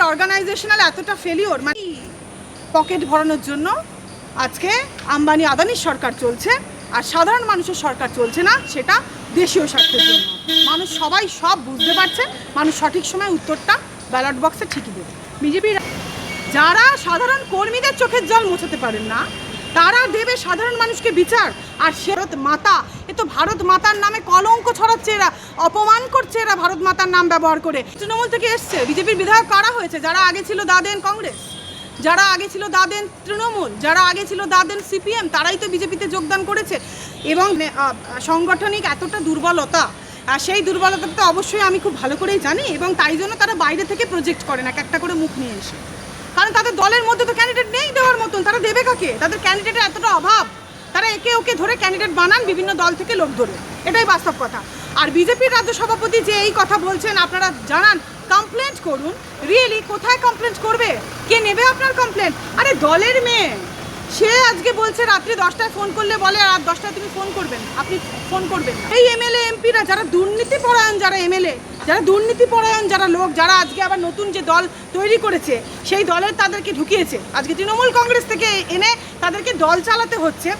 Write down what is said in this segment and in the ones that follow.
বিজেপির অর্গানাইজেশনাল এতটা ফেলিওর, মানে পকেট ভরানোর জন্য আজকে আম্বানি আদানির সরকার চলছে, আর সাধারণ মানুষের সরকার চলছে না, সেটা দেশীয় স্বার্থের জন্য। মানুষ সবাই সব বুঝতে পারছে, মানুষ সঠিক সময় উত্তরটা ব্যালট বক্সে ঠিকই দেবে। বিজেপির যারা সাধারণ কর্মীদের চোখের জল মোছাতে পারেন না, তারা দেবে সাধারণ মানুষকে বিচার। আর ভারত মাতা, এ তো ভারত মাতার নামে কলঙ্ক ছড়াচ্ছে, এরা অপমান করছে, এরা ভারত মাতার নাম ব্যবহার করে। তৃণমূল থেকে এসছে, বিজেপির বিধায়ক কারা হয়েছে? যারা আগে ছিল দাদেন কংগ্রেস, যারা আগে ছিল দাদেন তৃণমূল, যারা আগে ছিল দাদেন সিপিএম, তারাই তো বিজেপিতে যোগদান করেছে। এবং সাংগঠনিক এতটা দুর্বলতা, সেই দুর্বলতাটা তো অবশ্যই আমি খুব ভালো করেই জানি, এবং তাই জন্য তারা বাইরে থেকে প্রজেক্ট করেন এক একটা করে মুখ নিয়ে এসে। কারণ তাদের দলের মধ্যে তো ক্যান্ডিডেট নেই দেওয়ার মতন, তারা দেবে কাকে? তাদের ক্যান্ডিডেটের এতটা অভাব, তারা একে ওকে ধরে ক্যান্ডিডেট বানান বিভিন্ন দল থেকে লোক ধরে, এটাই বাস্তব কথা। আর বিজেপির রাজ্য সভাপতি যে এই কথা বলছেন, আপনারা জানান, কমপ্লেন্ট করুন। রিয়েলি কোথায় কমপ্লেন্ট করবে? কে নেবে আপনার কমপ্লেন্ট? আরে দলের মেয়ে, সে আজকে বলছে রাত্রি 10টায় ফোন করলে বলে রাত 10টায় তুমি ফোন করবেন, আপনি ফোন করবেন না। এই এমএলএ এমপিরা যারা দুর্নীতিপরায়ণ, যারা এমএলএ, যারা দুর্নীতিপরায়ণ, যারা লোক, যারা আজকে আবার নতুন যে দল তৈরি করেছে, সেই দলের তাদেরকে ঢুকিয়েছে আজকে তৃণমূল কংগ্রেস থেকে এনে তাদেরকে দল চালাতে হচ্ছে,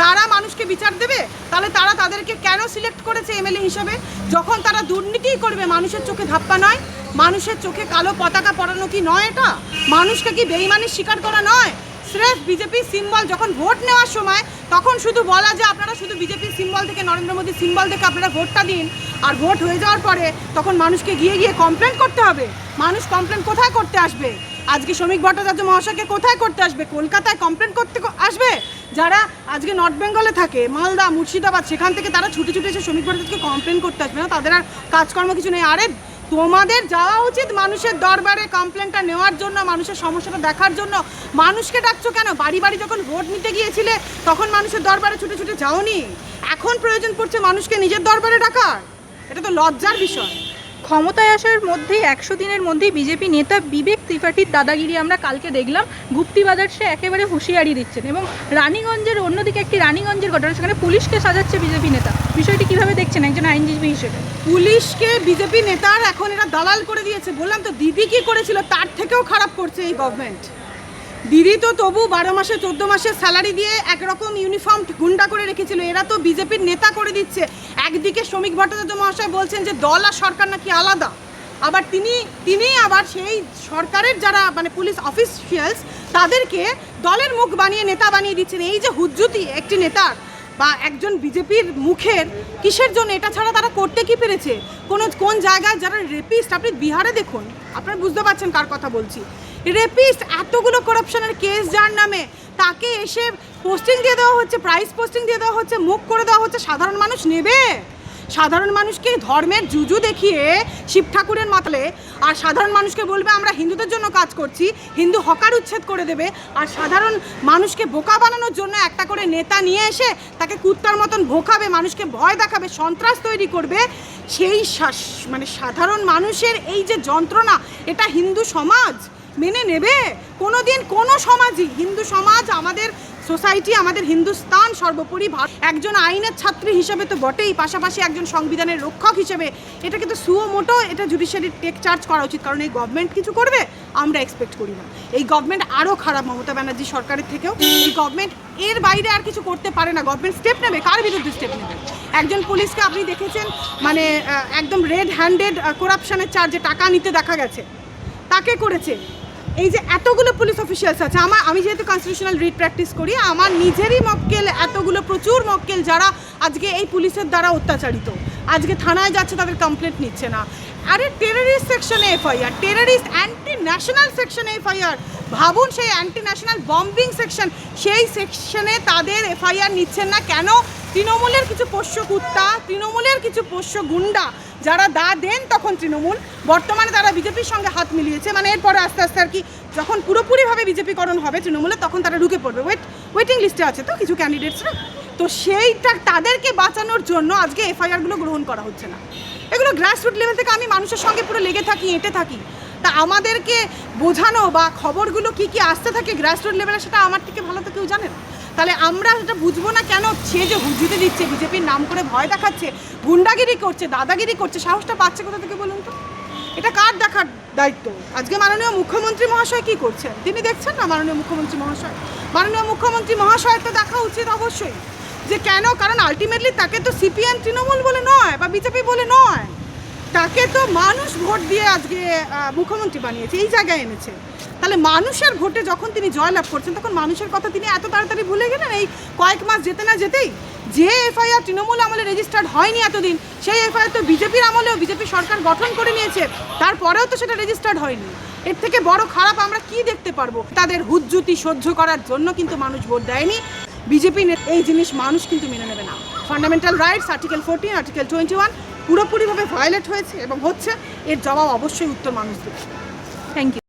তারা মানুষকে বিচার দেবে? তাহলে তারা তাদেরকে কেন সিলেক্ট করেছে এমএলএ হিসাবে? যখন তারা দুর্নীতিই করবে, মানুষের চোখে ধাপ্পা নয়, মানুষের চোখে কালো পতাকা পরানো কি নয়? এটা মানুষকে কি বেইমানির শিকার করা নয়? স্রেফ বিজেপি সিম্বল যখন ভোট নেওয়ার সময়, তখন শুধু বলা যে আপনারা শুধু বিজেপি সিম্বল থেকে, নরেন্দ্র মোদী সিম্বল থেকে আপনারা ভোটটা দিন, আর ভোট হয়ে যাওয়ার পরে তখন মানুষকে গিয়ে গিয়ে কমপ্লেন করতে হবে। মানুষ কমপ্লেন কোথায় করতে আসবে? আজকে শ্রমিক ভট্টাচার্য মহাশয়কে কোথায় করতে আসবে? কলকাতায় কমপ্লেন করতে আসবে। যারা আজকে নর্থ বেঙ্গলে থাকে, মালদা, মুর্শিদাবাদ, সেখান থেকে তারা ছুটে ছুটে এসে শ্রমিক ভট্টাচার্যকে কমপ্লেন করতে আসবে না? তাদের আর কাজকর্ম কিছু নেই? আরে তোমাদের যাওয়া উচিত মানুষের দরবারে কমপ্লেনটা নেওয়ার জন্য, মানুষের সমস্যাটা দেখার জন্য। মানুষকে ডাকছো কেন? বাড়ি বাড়ি যখন ভোট নিতে গিয়েছিলে তখন মানুষের দরবারে ছুটে ছুটে যাওনি, এখন প্রয়োজন পড়ছে মানুষকে নিজের দরবারে ডাকার? এটা তো লজ্জার বিষয়। ক্ষমতায় আসার মধ্যেই 100 দিনের মধ্যেই বিজেপি নেতা বিবেক ত্রিপাঠীর দাদাগিরি আমরা কালকে দেখলাম। গুপ্তিবাজার সে একেবারে হুঁশিয়ারি দিচ্ছেন, এবং রানীগঞ্জের অন্যদিকে একটি রানীগঞ্জের ঘটনা, সেখানে পুলিশকে সাজাচ্ছে বিজেপি নেতা। বিষয়টি কিভাবে দেখছেন একজন আইনজীবী হিসেবে? পুলিশকে বিজেপি নেতার এখন এরা দালাল করে দিয়েছে। বললাম তো, দিদি কি করেছিল তার থেকেও খারাপ করছে এই গভর্নমেন্ট। দিদি তো তবু 12 মাসে 14 মাসের স্যালারি দিয়ে একরকম ইউনিফর্ম গুন্ডা করে রেখেছিল, এরা তো বিজেপির নেতা করে দিচ্ছে। একদিকে শ্রমিক ভট্টাচার্য মহাশয় বলছেন যে দল আর সরকার নাকি আলাদা, আবার তিনি আবার সেই সরকারের যারা মানে পুলিশ অফিসিয়ালস, তাদেরকে দলের মুখ বানিয়ে নেতা বানিয়ে দিচ্ছেন। এই যে হুজ্জুতি একটি নেতার বা একজন বিজেপির মুখের, কিসের জন্য? এটা ছাড়া তারা করতে কি পেরেছে? কোন জায়গায় যারা রেপিস্ট, আপনি বিহারে দেখুন, আপনারা বুঝতে পারছেন কার কথা বলছি। রেপিস্ট, এতগুলো করাপশনের কেস যার নামে, তাকে এসে পোস্টিং দিয়ে দেওয়া হচ্ছে, প্রাইস পোস্টিং দিয়ে দেওয়া হচ্ছে, মুখ করে দেওয়া হচ্ছে। সাধারণ মানুষ নেবে? সাধারণ মানুষকে ধর্মের জুজু দেখিয়ে শিব ঠাকুরের মাতলে, আর সাধারণ মানুষকে বলবে আমরা হিন্দুদের জন্য কাজ করছি, হিন্দু হকার উচ্ছেদ করে দেবে, আর সাধারণ মানুষকে বোকা বানানোর জন্য একটা করে নেতা নিয়ে এসে তাকে কুত্তার মতন ভোকাবে, মানুষকে ভয় দেখাবে, সন্ত্রাস তৈরি করবে। সেই মানে সাধারণ মানুষের এই যে যন্ত্রণা, এটা হিন্দু সমাজ মেনে নেবে? কোনো দিন কোনো সমাজই, হিন্দু সমাজ, আমাদের সোসাইটি, আমাদের হিন্দুস্তান সর্বোপরি, একজন আইনের ছাত্রী হিসেবে তো বটেই, পাশাপাশি একজন সংবিধানের রক্ষক হিসেবে এটা কিন্তু সুমোটো এটা জুডিশিয়ারির টেক চার্জ করা উচিত। কারণ এই গভর্নমেন্ট কিছু করবে আমরা এক্সপেক্ট করি না। এই গভর্নমেন্ট আরও খারাপ মমতা ব্যানার্জি সরকারের থেকেও। এই গভর্নমেন্ট এর বাইরে আর কিছু করতে পারে না। গভর্নমেন্ট স্টেপ নেবে, কার বিরুদ্ধে স্টেপ নেবে? একজন পুলিশকে আপনি দেখেছেন মানে একদম রেড হ্যান্ডেড করাপশনের চার্জে টাকা নিতে দেখা গেছে, তাকে করেছে। এই যে এতগুলো পুলিশ অফিসিয়ালস আছে, আমি যেহেতু কনস্টিটিউশনাল রিট প্র্যাকটিস করি, আমার নিজেরই মক্কেল, এতগুলো প্রচুর মক্কেল যারা আজকে এই পুলিশের দ্বারা অত্যাচারিত, আজকে থানায় যাচ্ছে, তাদের কমপ্লেন্ট নিচ্ছে না। আরে টেররিস্ট সেকশনে এফআইআর, টেররিস্ট অ্যান্টি ন্যাশনাল সেকশনে এফআইআর, ভাবুন সেই অ্যান্টি ন্যাশনাল বম্বিং সেকশন, সেই সেকশনে তাদের এফআইআর নিচ্ছেন না কেন? তৃণমূলের কিছু পোষ্য কুত্তা, তৃণমূলের কিছু পোষ্য গুন্ডা যারা দেন তখন তৃণমূল, বর্তমানে তারা বিজেপির সঙ্গে হাত মিলিয়েছে। মানে এরপরে আস্তে আস্তে আর কি যখন পুরোপুরিভাবে বিজেপিকরণ হবে তৃণমূলে, তখন তারা ঢুকে পড়বে। ওয়েটিং লিস্টে আছে তো কিছু ক্যান্ডিডেটসরা, তো সেইটা তাদেরকে বাঁচানোর জন্য আজকে এফআইআরগুলো গ্রহণ করা হচ্ছে না। এগুলো গ্রাসরুট লেভেল থেকে আমি মানুষের সঙ্গে পুরো লেগে থাকি, এঁটে থাকি, তা আমাদেরকে বোঝানো বা খবরগুলো কি আসতে থাকে গ্রাসরুট লেভেলে, সেটা আমার থেকে ভালো তো কেউ জানে না। তাহলে আমরা সেটা বুঝবো না কেন? সে যে হুজুতে দিচ্ছে, বিজেপির নাম করে ভয় দেখাচ্ছে, গুন্ডাগিরি করছে, দাদাগিরি করছে, সাহসটা পাচ্ছে কোথা থেকে বলুন তো? এটা কার দেখার দায়িত্ব? আজকে মাননীয় মুখ্যমন্ত্রী মহাশয় কি করছেন? তিনি দেখছেন না মাননীয় মুখ্যমন্ত্রী মহাশয়? মাননীয় মুখ্যমন্ত্রী মহাশয় তো দেখা উচিত অবশ্যই যে কেন, কারণ আলটিমেটলি তাকে তো সিপিএম তৃণমূল বলে নয় বা বিজেপি বলে নয়, তাকে তো মানুষ ভোট দিয়ে আজকে মুখ্যমন্ত্রী বানিয়েছে, এই জায়গায় এনেছে। তাহলে মানুষের ভোটে যখন তিনি জয়লাভ করছেন তখন মানুষের কথা তিনি এত তাড়াতাড়ি ভুলে গেলেন এই কয়েক মাস যেতে না যেতেই? যে এফআইআর তৃণমূল আমলে রেজিস্টার্ড হয়নি এতদিন, সেই এফআইআর তো বিজেপির আমলেও বিজেপি সরকার গঠন করে নিয়েছে, তারপরেও তো সেটা রেজিস্টার্ড হয়নি। এর থেকে বড় খারাপ আমরা কি দেখতে পারবো? তাদের হুজ্জুতি সহ্য করার জন্য কিন্তু মানুষ ভোট দেয়নি। বিজেপি এই জিনিস মানুষ কিন্তু মেনে নেবে না। ফান্ডামেন্টাল রাইটস আর্টিকেল 14, আর্টিকেল 21 পুরোপুরিভাবে ভায়োলেট হয়েছে এবং হচ্ছে, এর জবাব অবশ্যই উত্তর মানুষ দেবে। Thank you.